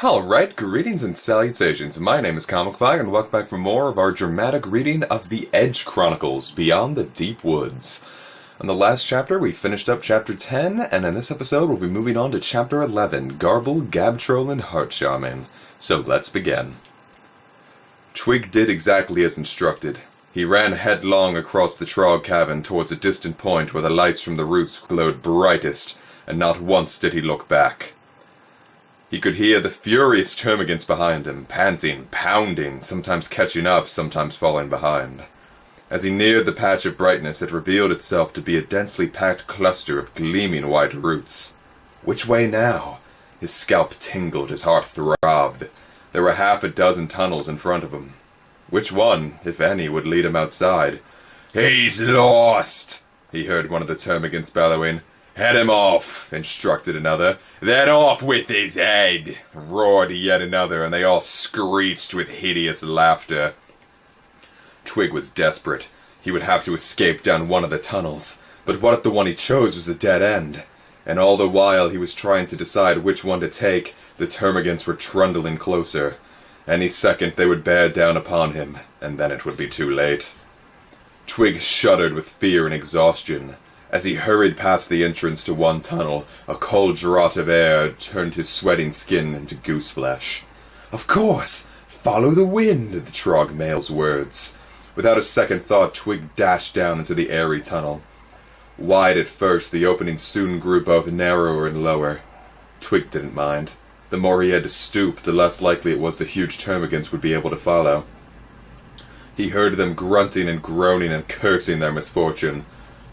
Alright, greetings and salutations. My name is Comic Pie, and welcome back for more of our dramatic reading of the Edge Chronicles, Beyond the Deepwoods. In the last chapter, we finished up Chapter 10, and in this episode, we'll be moving on to Chapter 11, Garble, Gabtrol, and Heart Charming. So let's begin. Twig did exactly as instructed. He ran headlong across the Trog Cavern towards a distant point where the lights from the roofs glowed brightest, and not once did he look back. He could hear the furious termagants behind him, panting, pounding, sometimes catching up, sometimes falling behind. As he neared the patch of brightness, it revealed itself to be a densely packed cluster of gleaming white roots. Which way now? His scalp tingled, his heart throbbed. There were half a dozen tunnels in front of him. Which one, if any, would lead him outside? "He's lost!" he heard one of the termagants bellowing. "Head him off," instructed another. "Then off with his head," roared yet another, and they all screeched with hideous laughter. Twig was desperate. He would have to escape down one of the tunnels. But what if the one he chose was a dead end? And all the while he was trying to decide which one to take, the termagants were trundling closer. Any second they would bear down upon him, and then it would be too late. Twig shuddered with fear and exhaustion. As he hurried past the entrance to one tunnel, a cold draught of air turned his sweating skin into gooseflesh. "Of course! Follow the wind," the Trog male's words. Without a second thought, Twig dashed down into the airy tunnel. Wide at first, the opening soon grew both narrower and lower. Twig didn't mind. The more he had to stoop, the less likely it was the huge termagants would be able to follow. He heard them grunting and groaning and cursing their misfortune.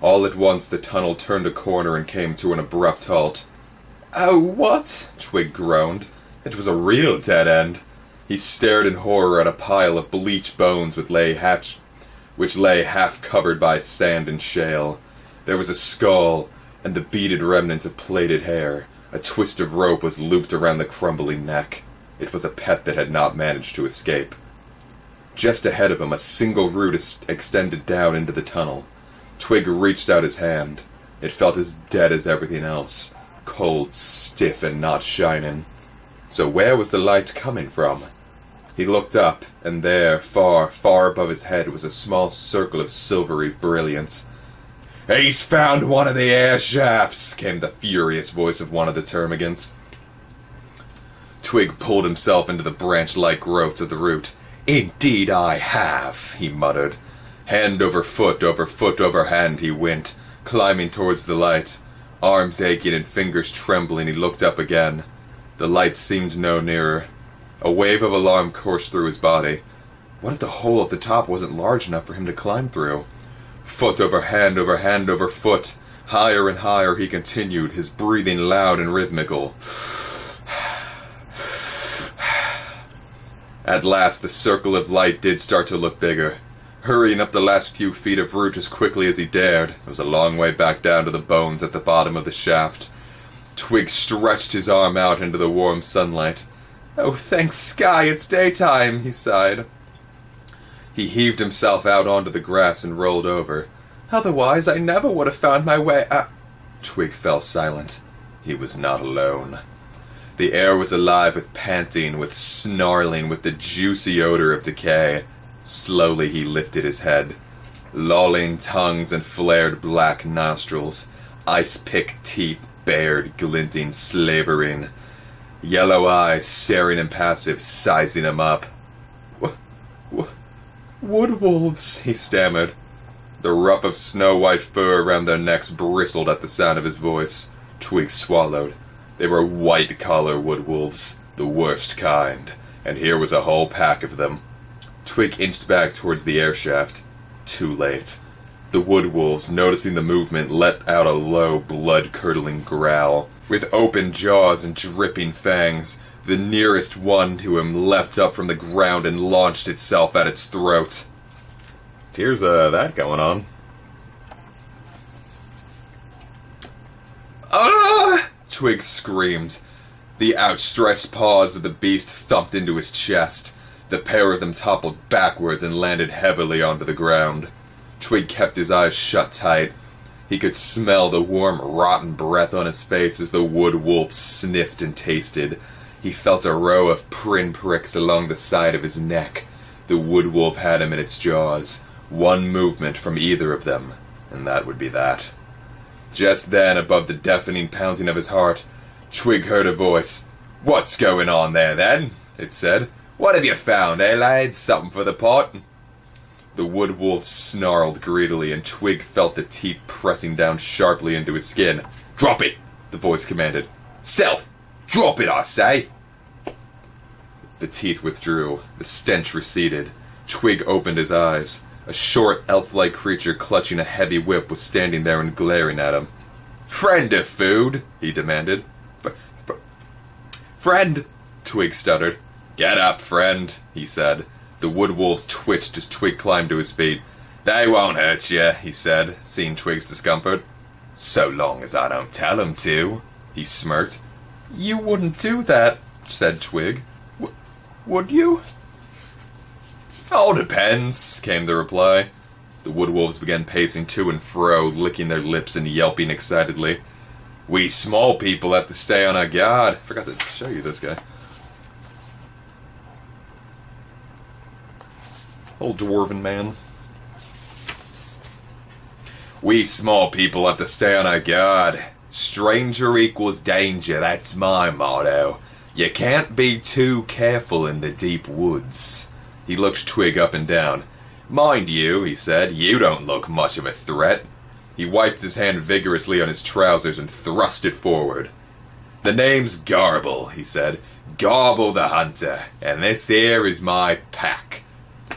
All at once the tunnel turned a corner and came to an abrupt halt. "Oh, what?" Twig groaned. It was a real dead end. He stared in horror at a pile of bleached bones which lay half covered by sand and shale. There was a skull, and the beaded remnants of plaited hair. A twist of rope was looped around the crumbling neck. It was a pet that had not managed to escape. Just ahead of him, a single root extended down into the tunnel. Twig reached out his hand. It felt as dead as everything else. Cold, stiff, and not shining. So where was the light coming from? He looked up, and there, far, far above his head, was a small circle of silvery brilliance. "He's found one of the air shafts!" came the furious voice of one of the termagants. Twig pulled himself into the branch-like growth of the root. "Indeed I have," he muttered. Hand over foot over hand he went, climbing towards the light. Arms aching and fingers trembling, he looked up again. The light seemed no nearer. A wave of alarm coursed through his body. What if the hole at the top wasn't large enough for him to climb through? Foot over hand over foot. Higher and higher he continued, his breathing loud and rhythmical. At last the circle of light did start to look bigger. Hurrying up the last few feet of route as quickly as he dared, it was a long way back down to the bones at the bottom of the shaft. Twig stretched his arm out into the warm sunlight. "Oh, thank Sky, it's daytime," he sighed. He heaved himself out onto the grass and rolled over. "Otherwise I never would have found my way out." Twig fell silent. He was not alone. The air was alive with panting, with snarling, with the juicy odor of decay. Slowly he lifted his head. Lolling tongues and flared black nostrils. Ice-picked teeth bared, glinting, slavering. Yellow eyes, staring impassive, sizing him up. "Woodwolves," he stammered. The ruff of snow-white fur around their necks bristled at the sound of his voice. Twig swallowed. They were white-collar woodwolves, the worst kind, and here was a whole pack of them. Twig inched back towards the air shaft. Too late. The woodwolves, noticing the movement, let out a low, blood-curdling growl. With open jaws and dripping fangs, the nearest one to him leapt up from the ground and launched itself at its throat. Here's that going on. "Ah!" Twig screamed. The outstretched paws of the beast thumped into his chest. The pair of them toppled backwards and landed heavily onto the ground. Twig kept his eyes shut tight. He could smell the warm, rotten breath on his face as the wood wolf sniffed and tasted. He felt a row of pinpricks along the side of his neck. The wood wolf had him in its jaws. One movement from either of them, and that would be that. Just then, above the deafening pounding of his heart, Twig heard a voice. "What's going on there, then?" it said. "What have you found, eh, lads? Something for the pot?" The wood wolf snarled greedily, and Twig felt the teeth pressing down sharply into his skin. "Drop it!" the voice commanded. "Stealth! Drop it, I say!" The teeth withdrew. The stench receded. Twig opened his eyes. A short, elf-like creature clutching a heavy whip was standing there and glaring at him. "Friend of food?" he demanded. "Friend," Twig stuttered. "Get up, friend," he said. The wood wolves twitched as Twig climbed to his feet. "They won't hurt you," he said, seeing Twig's discomfort. "So long as I don't tell them to," he smirked. "You wouldn't do that," said Twig. "Would you?" "All depends," came the reply. The wood wolves began pacing to and fro, licking their lips and yelping excitedly. "We small people have to stay on our guard." Forgot to show you this guy. Old dwarven man. "We small people have to stay on our guard. Stranger equals danger, that's my motto. You can't be too careful in the deep woods." He looked Twig up and down. "Mind you," he said, "you don't look much of a threat." He wiped his hand vigorously on his trousers and thrust it forward. "The name's Garble," he said. "Garble the Hunter, and this here is my pack."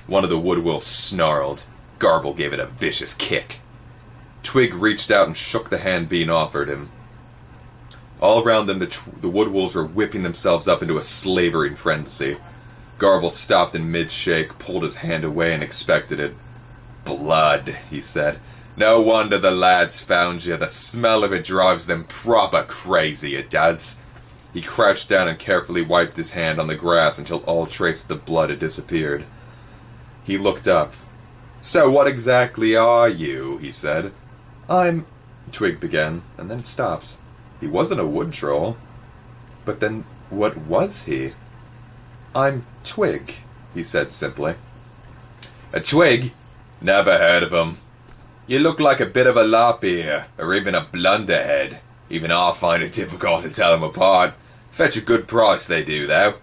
One of the wood wolves snarled. Garble gave it a vicious kick. Twig reached out and shook the hand being offered him. All around them, the wood wolves were whipping themselves up into a slavering frenzy. Garble stopped in mid-shake, pulled his hand away, and inspected it. "Blood," he said. "No wonder the lads found you. The smell of it drives them proper crazy, it does." He crouched down and carefully wiped his hand on the grass until all trace of the blood had disappeared. He looked up. "So what exactly are you?" he said. "I'm..." Twig began, and then stopped. He wasn't a wood troll. But then, what was he? "I'm Twig," he said simply. "A twig? Never heard of him. You look like a bit of a lop-ear, or even a blunderhead. Even I find it difficult to tell them apart. Fetch a good price, they do, though.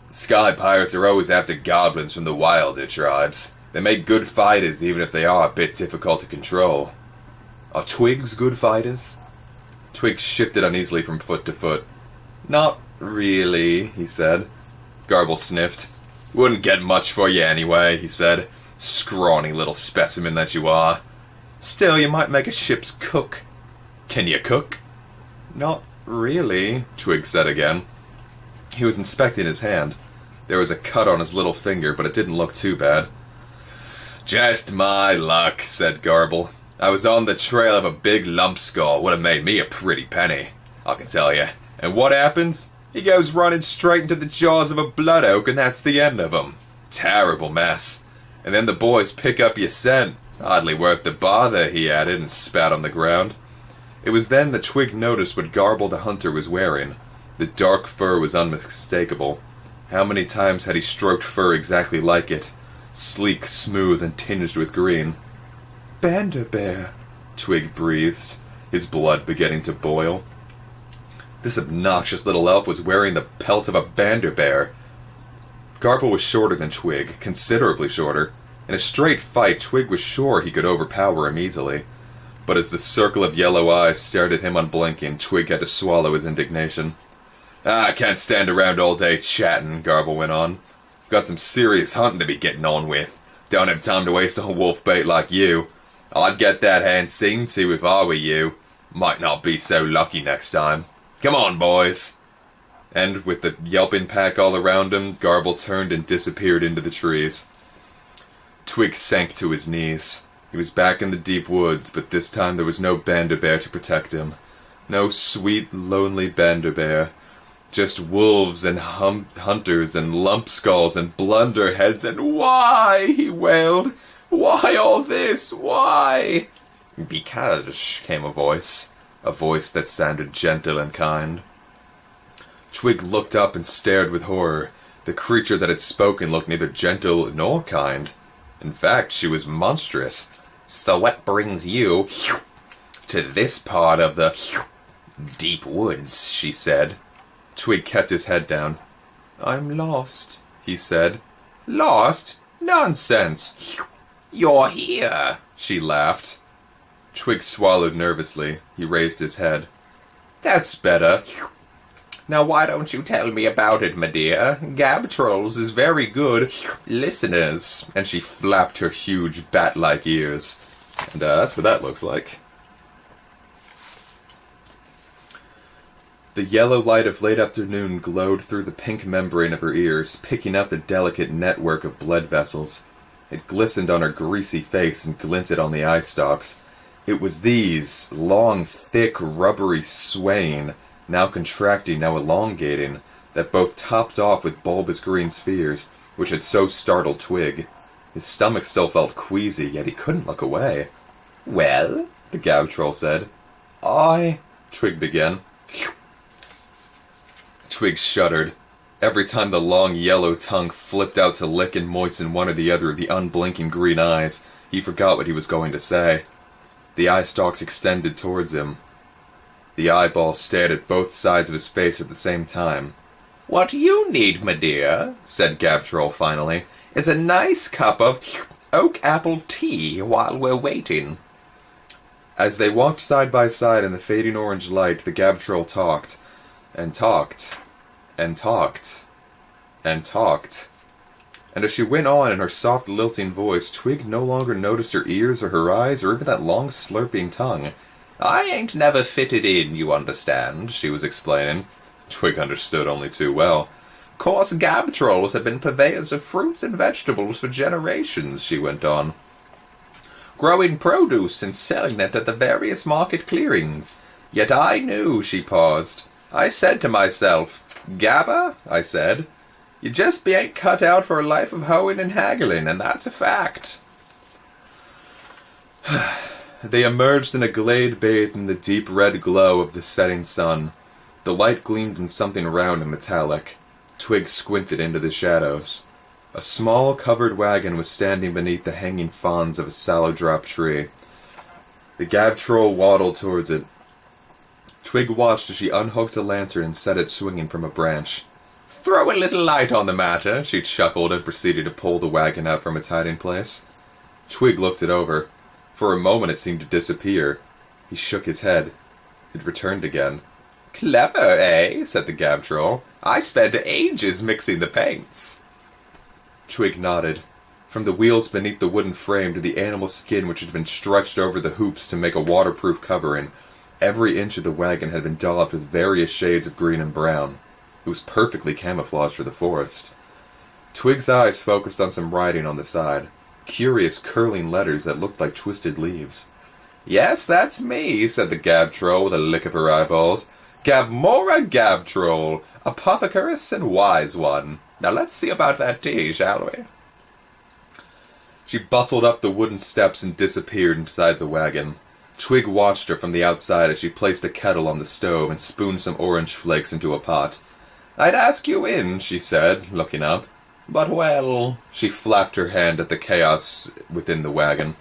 Sky pirates are always after goblins from the wilder tribes. They make good fighters, even if they are a bit difficult to control." "Are Twigs good fighters?" Twig shifted uneasily from foot to foot. "Not really," he said. Garble sniffed. "Wouldn't get much for you anyway," he said. "Scrawny little specimen that you are. Still, you might make a ship's cook." "Can you cook?" "Not really," Twig said again. He was inspecting his hand. There was a cut on his little finger, but it didn't look too bad. "Just my luck," said Garble. "I was on the trail of a big lumpskull. Would have made me a pretty penny, I can tell you. And what happens? He goes running straight into the jaws of a blood oak, and that's the end of him. Terrible mess. And then the boys pick up your scent. Hardly worth the bother," he added, and spat on the ground. It was then that Twig noticed what Garble the Hunter was wearing. The dark fur was unmistakable. How many times had he stroked fur exactly like it? Sleek, smooth, and tinged with green. "Banderbear," Twig breathed, his blood beginning to boil. This obnoxious little elf was wearing the pelt of a banderbear. Garble was shorter than Twig, considerably shorter. In a straight fight, Twig was sure he could overpower him easily. But as the circle of yellow eyes stared at him unblinking, Twig had to swallow his indignation. "I can't stand around all day chatting," Garble went on. "Got some serious hunting to be getting on with. Don't have time to waste on wolf bait like you. I'd get that hand seen to if I were you. Might not be so lucky next time. Come on, boys." And with the yelping pack all around him, Garble turned and disappeared into the trees. Twig sank to his knees. He was back in the deep woods, but this time there was no Banderbear to protect him. No sweet, lonely Banderbear. Just wolves and hunters and lumpskulls and blunderheads and "Why?" he wailed. "Why all this? Why?" "Because," came a voice that sounded gentle and kind. Twig looked up and stared with horror. The creature that had spoken looked neither gentle nor kind. In fact, she was monstrous. "So what brings you to this part of the deep woods?" she said. Twig kept his head down. "I'm lost," he said. "Lost? Nonsense! You're here!" she laughed. Twig swallowed nervously. He raised his head. "That's better. Now why don't you tell me about it, my dear? Gabtrolls is very good listeners." And she flapped her huge bat-like ears. And that's what that looks like. The yellow light of late afternoon glowed through the pink membrane of her ears, picking out the delicate network of blood vessels. It glistened on her greasy face and glinted on the eye stalks. It was these, long, thick, rubbery swaying, now contracting, now elongating, that both topped off with bulbous green spheres, which had so startled Twig. His stomach still felt queasy, yet he couldn't look away. "Well?" the Gabtroll said. Twig began. Twig shuddered. Every time the long yellow tongue flipped out to lick and moisten one or the other of the unblinking green eyes, he forgot what he was going to say. The eye stalks extended towards him. The eyeballs stared at both sides of his face at the same time. "What you need, my dear," said Gabtroll finally, "is a nice cup of oak apple tea while we're waiting." As they walked side by side in the fading orange light, the Gabtroll talked, and talked, and talked, and talked. And as she went on in her soft, lilting voice, Twig no longer noticed her ears or her eyes or even that long, slurping tongue. "I ain't never fitted in, you understand," she was explaining. Twig understood only too well. "Course Gabtrolls have been purveyors of fruits and vegetables for generations," she went on, "growing produce and selling it at the various market clearings. Yet I knew," she paused. "I said to myself, 'Gabba,' I said, 'you just ain't cut out for a life of hoeing and haggling, and that's a fact.'" They emerged in a glade bathed in the deep red glow of the setting sun. The light gleamed in something round and metallic. Twig squinted into the shadows. A small covered wagon was standing beneath the hanging fronds of a sallow-drop tree. The Gabtroll waddled towards it. Twig watched as she unhooked a lantern and set it swinging from a branch. "Throw a little light on the matter," she chuckled and proceeded to pull the wagon out from its hiding place. Twig looked it over. For a moment it seemed to disappear. He shook his head. It returned again. "Clever, eh?" said the Gabtroll. "I spent ages mixing the paints." Twig nodded. From the wheels beneath the wooden frame to the animal skin which had been stretched over the hoops to make a waterproof covering, every inch of the wagon had been daubed with various shades of green and brown. It was perfectly camouflaged for the forest. Twig's eyes focused on some writing on the side. Curious curling letters that looked like twisted leaves. "Yes, that's me," said the Gabtroll with a lick of her eyeballs. "Gabmora Gabtroll, apothecaress and wise one. Now let's see about that tea, shall we?" She bustled up the wooden steps and disappeared inside the wagon. Twig watched her from the outside as she placed a kettle on the stove and spooned some orange flakes into a pot. "I'd ask you in," she said, looking up. "But, well—" She flapped her hand at the chaos within the wagon.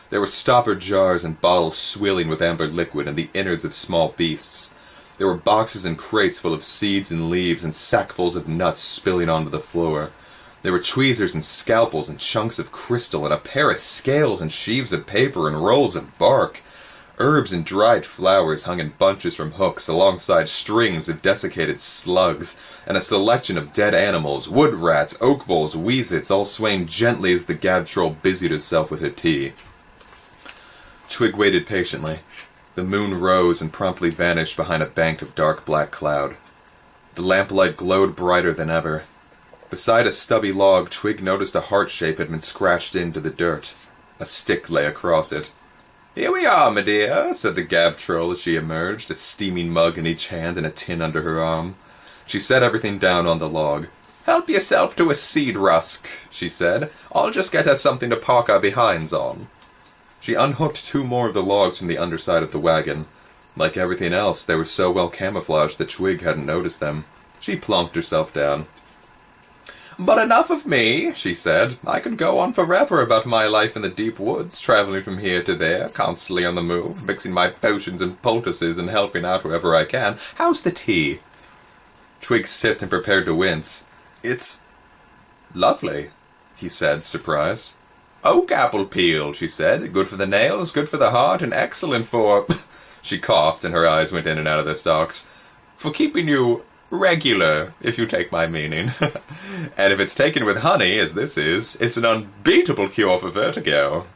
There were stoppered jars and bottles swilling with amber liquid and the innards of small beasts. There were boxes and crates full of seeds and leaves and sackfuls of nuts spilling onto the floor. There were tweezers and scalpels and chunks of crystal and a pair of scales and sheaves of paper and rolls of bark. Herbs and dried flowers hung in bunches from hooks alongside strings of desiccated slugs, and a selection of dead animals, wood rats, oak voles, weezits, all swaying gently as the Gabtroll busied herself with her tea. Twig waited patiently. The moon rose and promptly vanished behind a bank of dark black cloud. The lamplight glowed brighter than ever. Beside a stubby log, Twig noticed a heart shape had been scratched into the dirt. A stick lay across it. "Here we are, my dear," said the Gabtroll as she emerged, a steaming mug in each hand and a tin under her arm. She set everything down on the log. "Help yourself to a seed rusk," she said. "I'll just get us something to park our behinds on." She unhooked 2 more of the logs from the underside of the wagon. Like everything else, they were so well camouflaged that Twig hadn't noticed them. She plunked herself down. "But enough of me," she said. "I could go on forever about my life in the deep woods, traveling from here to there, constantly on the move, mixing my potions and poultices and helping out wherever I can. How's the tea?" Twig sipped and prepared to wince. "It's lovely," he said, surprised. "Oak apple peel," she said. "Good for the nails, good for the heart, and excellent for..." She coughed, and her eyes went in and out of their stalks. "For keeping you regular, if you take my meaning. And if it's taken with honey, as this is, it's an unbeatable cure for vertigo."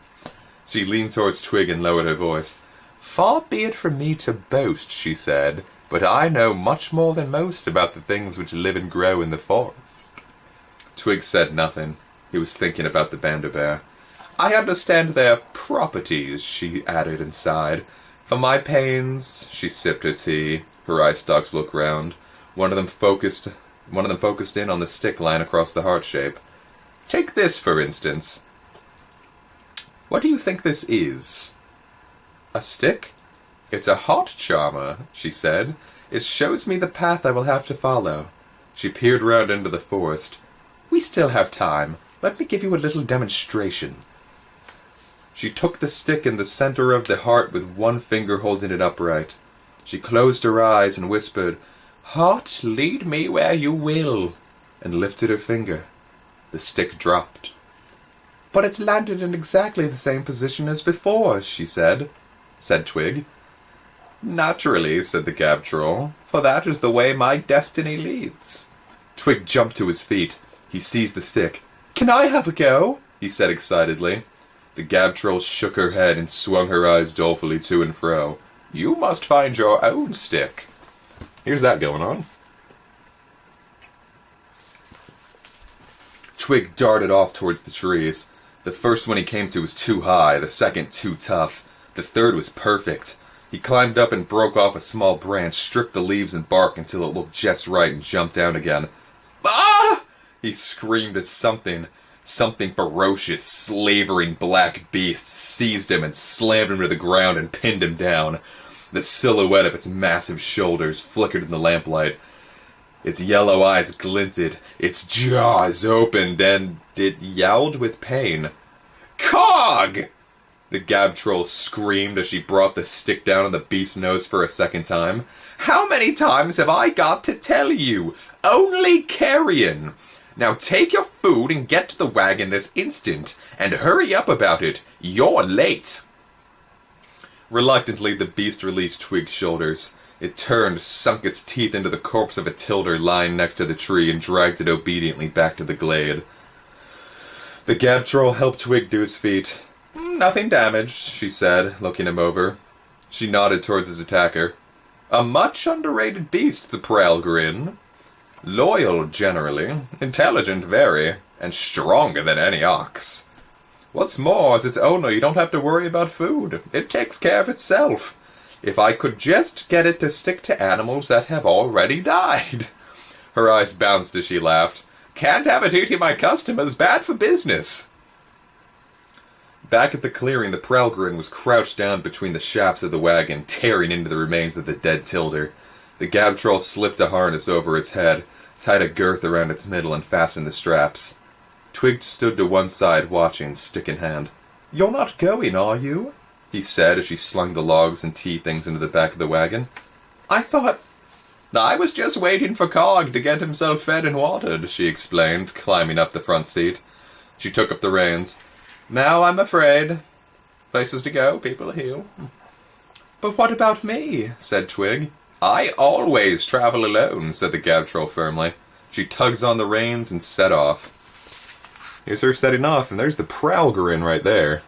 She leaned towards Twig and lowered her voice. "Far be it from me to boast," she said, "but I know much more than most about the things which live and grow in the forest." Twig said nothing. He was thinking about the Banderbear. "I understand their properties," she added and sighed. "For my pains..." She sipped her tea. Her eye stalks looked round. One of them focused in on the stick line across the heart shape. "Take this, for instance. What do you think this is?" "A stick?" "It's a heart charmer," she said. "It shows me the path I will have to follow." She peered round into the forest. "We still have time. Let me give you a little demonstration." She took the stick in the center of the heart with one finger holding it upright. She closed her eyes and whispered, "Heart, lead me where you will," and lifted her finger. The stick dropped. "But it's landed in exactly the same position as before," said Twig. "Naturally," said the Gab Troll, "for that is the way my destiny leads." Twig jumped to his feet. He seized the stick. "Can I have a go?" he said excitedly. The Gab Troll shook her head and swung her eyes dolefully to and fro. "You must find your own stick." Here's that going on. Twig darted off towards the trees. The first one he came to was too high, the second too tough. The third was perfect. He climbed up and broke off a small branch, stripped the leaves and bark until it looked just right, and jumped down again. "Ah!" he screamed as something ferocious, slavering black beast seized him and slammed him to the ground and pinned him down. The silhouette of its massive shoulders flickered in the lamplight. Its yellow eyes glinted, its jaws opened, and it yowled with pain. "Cog!" the Gab Troll screamed as she brought the stick down on the beast's nose for a second time. "How many times have I got to tell you? Only carrion! Now take your food and get to the wagon this instant, and hurry up about it. You're late." Reluctantly, the beast released Twig's shoulders. It turned, sunk its teeth into the corpse of a tilder lying next to the tree, and dragged it obediently back to the glade. The Gab Troll helped Twig to his feet. "Nothing damaged," she said, looking him over. She nodded towards his attacker. "A much underrated beast, the Prowlgrin. Loyal, generally. Intelligent, very. And stronger than any ox. What's more, as its owner, you don't have to worry about food. It takes care of itself. If I could just get it to stick to animals that have already died." Her eyes bounced as she laughed. "Can't have it eating my customers. Bad for business." Back at the clearing, the Prowlgrin was crouched down between the shafts of the wagon, tearing into the remains of the dead tilder. The Gab Troll slipped a harness over its head, tied a girth around its middle, and fastened the straps. Twig stood to one side, watching, stick in hand. "You're not going, are you?" he said as she slung the logs and tea things into the back of the wagon. "I thought—" "I was just waiting for Cog to get himself fed and watered," she explained, climbing up the front seat. She took up the reins. "Now I'm afraid. Places to go, people to heal." "But what about me?" said Twig. "I always travel alone," said the Gab Troll firmly. She tugs on the reins and set off. Here's her setting off, and there's the Prowlgrin right there.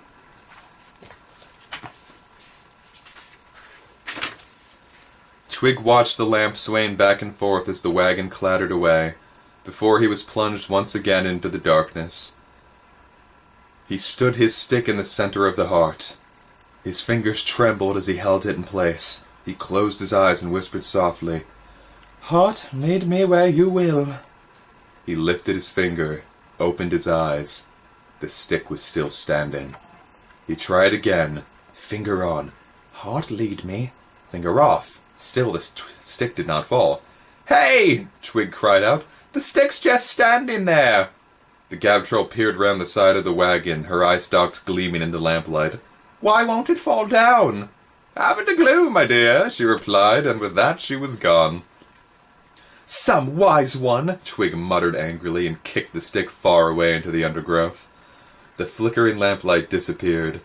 Twig watched the lamp swaying back and forth as the wagon clattered away, before he was plunged once again into the darkness. He stood his stick in the center of the heart. His fingers trembled as he held it in place. He closed his eyes and whispered softly, "Heart, lead me where you will." He lifted his finger, opened his eyes. The stick was still standing. He tried again, finger on. "Heart, lead me." Finger off. Still the stick did not fall. "Hey!" Twig cried out. "The stick's just standing there!" The Gabtrol peered round the side of the wagon, her eye stalks gleaming in the lamplight. "Why won't it fall down?" "Haven't a clue, my dear," she replied, and with that she was gone. "Some wise one!" Twig muttered angrily and kicked the stick far away into the undergrowth. The flickering lamplight disappeared.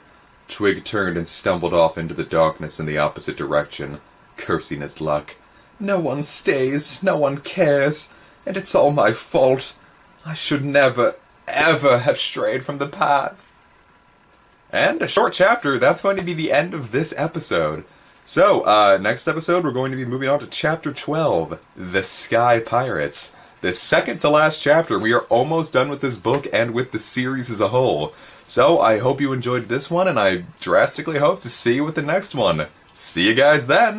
Twig turned and stumbled off into the darkness in the opposite direction, cursing his luck. "No one stays, no one cares, and it's all my fault. I should never, ever have strayed from the path." And a short chapter, that's going to be the end of this episode. So, next episode we're going to be moving on to Chapter 12, The Sky Pirates. The second to last chapter. We are almost done with this book and with the series as a whole. So, I hope you enjoyed this one, and I drastically hope to see you with the next one. See you guys then!